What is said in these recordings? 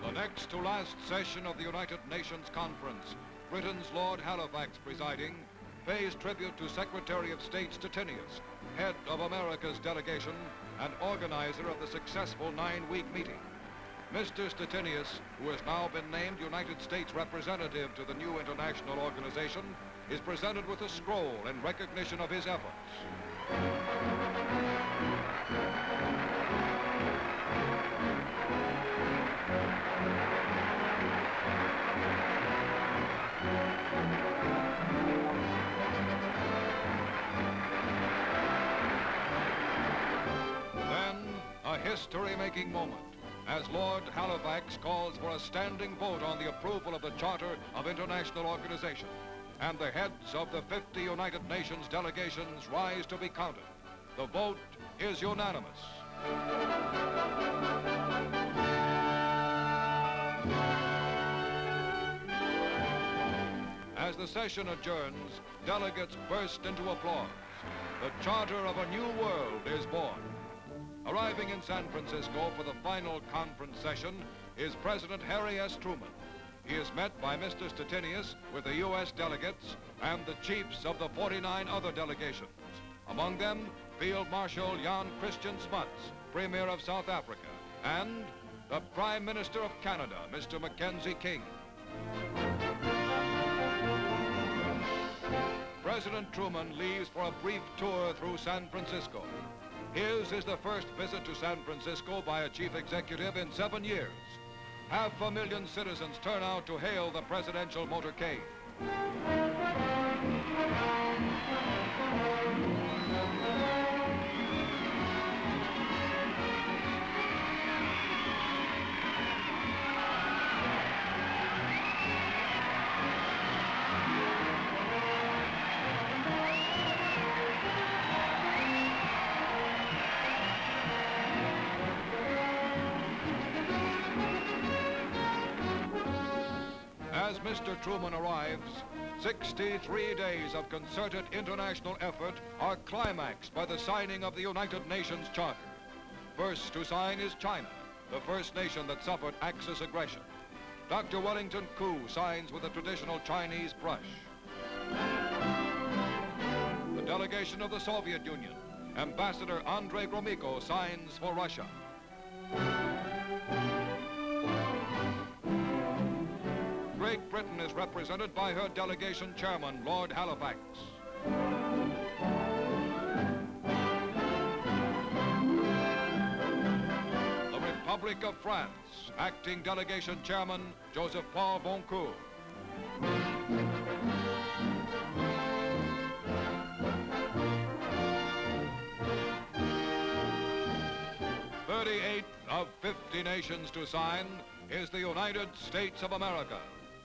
The next to last session of the United Nations Conference, Britain's Lord Halifax presiding, pays tribute to Secretary of State Stettinius, head of America's delegation and organizer of the successful 9-week meeting. Mr. Stettinius, who has now been named United States representative to the new international organization, is presented with a scroll in recognition of his efforts. Then, a history-making moment, as Lord Halifax calls for a standing vote on the approval of the Charter of International Organization, and the heads of the 50 United Nations delegations rise to be counted. The vote is unanimous. As the session adjourns, delegates burst into applause. The Charter of a New World is born. Arriving in San Francisco for the final conference session is President Harry S. Truman. He is met by Mr. Stettinius with the U.S. delegates and the chiefs of the 49 other delegations. Among them, Field Marshal Christian Smuts, Premier of South Africa, and the Prime Minister of Canada, Mr. Mackenzie King. President Truman leaves for a brief tour through San Francisco. His is the first visit to San Francisco by a chief executive in 7 years. 500,000 citizens turn out to hail the presidential motorcade. As Mr. Truman arrives, 63 days of concerted international effort are climaxed by the signing of the United Nations Charter. First to sign is China, the first nation that suffered Axis aggression. Dr. Wellington Koo signs with a traditional Chinese brush. The delegation of the Soviet Union, Ambassador Andrei Gromyko, signs for Russia. Great Britain is represented by her delegation chairman, Lord Halifax. The Republic of France, acting delegation chairman, Joseph-Paul Boncourt. Of 50 nations to sign is the United States of America,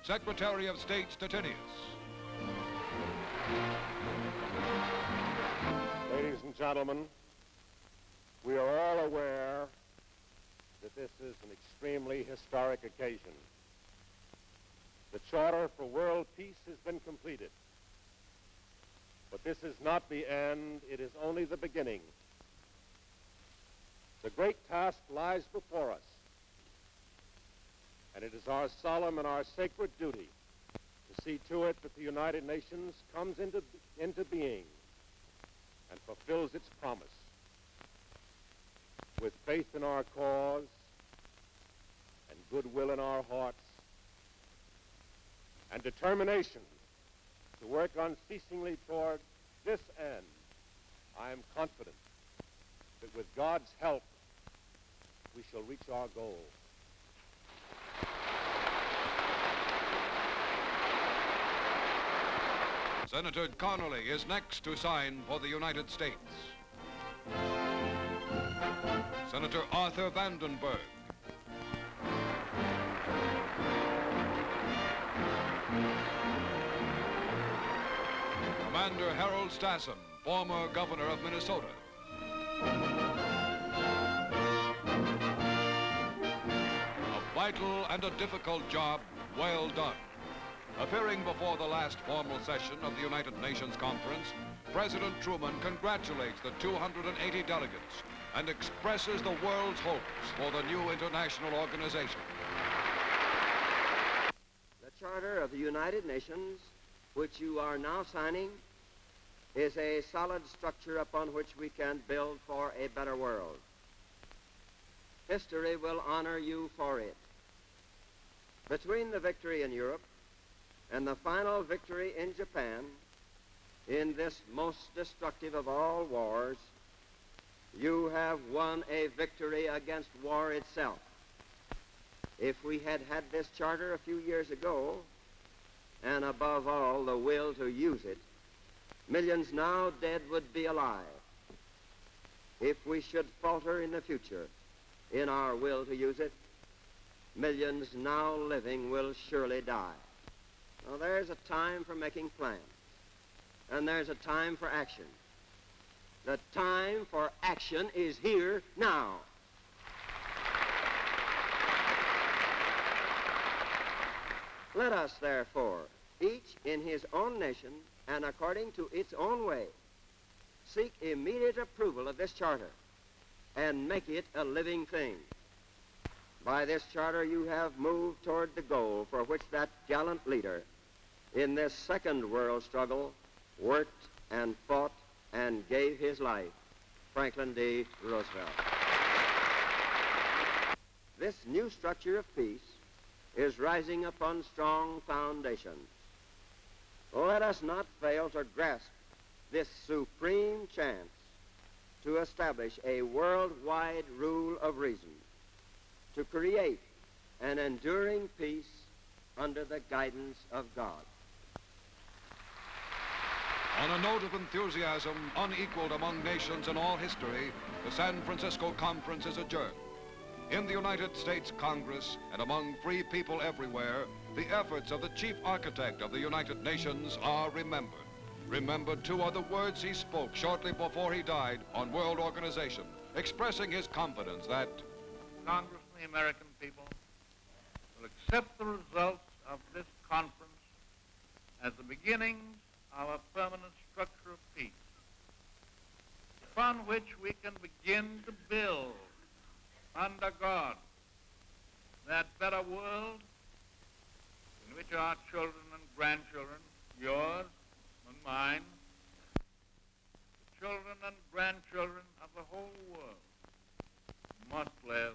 Secretary of State Stettinius. Ladies and gentlemen, we are all aware that this is an extremely historic occasion. The Charter for World Peace has been completed. But this is not the end, it is only the beginning. The great task lies before us, and it is our solemn and our sacred duty to see to it that the United Nations comes into being and fulfills its promise. With faith in our cause and goodwill in our hearts and determination to work unceasingly toward this end, I am confident that with God's help, we shall reach our goal. Senator Connally is next to sign for the United States. Senator Arthur Vandenberg. Commander Harold Stassen, former governor of Minnesota. A vital and a difficult job, well done. Appearing before the last formal session of the United Nations Conference, President Truman congratulates the 280 delegates and expresses the world's hopes for the new international organization. The Charter of the United Nations, which you are now signing, is a solid structure upon which we can build for a better world. History will honor you for it. Between the victory in Europe and the final victory in Japan, in this most destructive of all wars, you have won a victory against war itself. If we had had this charter a few years ago, and above all the will to use it, millions now dead would be alive. If we should falter in the future in our will to use it, millions now living will surely die. Now, there's a time for making plans, and there's a time for action. The time for action is here now. Let us, therefore, each in his own nation and according to its own way, seek immediate approval of this charter and make it a living thing. By this charter, you have moved toward the goal for which that gallant leader in this second world struggle worked and fought and gave his life, Franklin D. Roosevelt. This new structure of peace is rising upon strong foundations. Let us not fail to grasp this supreme chance to establish a worldwide rule of reason, to create an enduring peace under the guidance of God. On a note of enthusiasm unequaled among nations in all history, the San Francisco Conference is adjourned. In the United States Congress and among free people everywhere, the efforts of the chief architect of the United Nations are remembered. Remembered, too, are the words he spoke shortly before he died on World Organization, expressing his confidence that Congress and the American people will accept the results of this conference as the beginnings of a permanent structure of peace, upon which we can begin to build under God that better world in which our children and grandchildren, yours and mine, the children and grandchildren of the whole world, must live.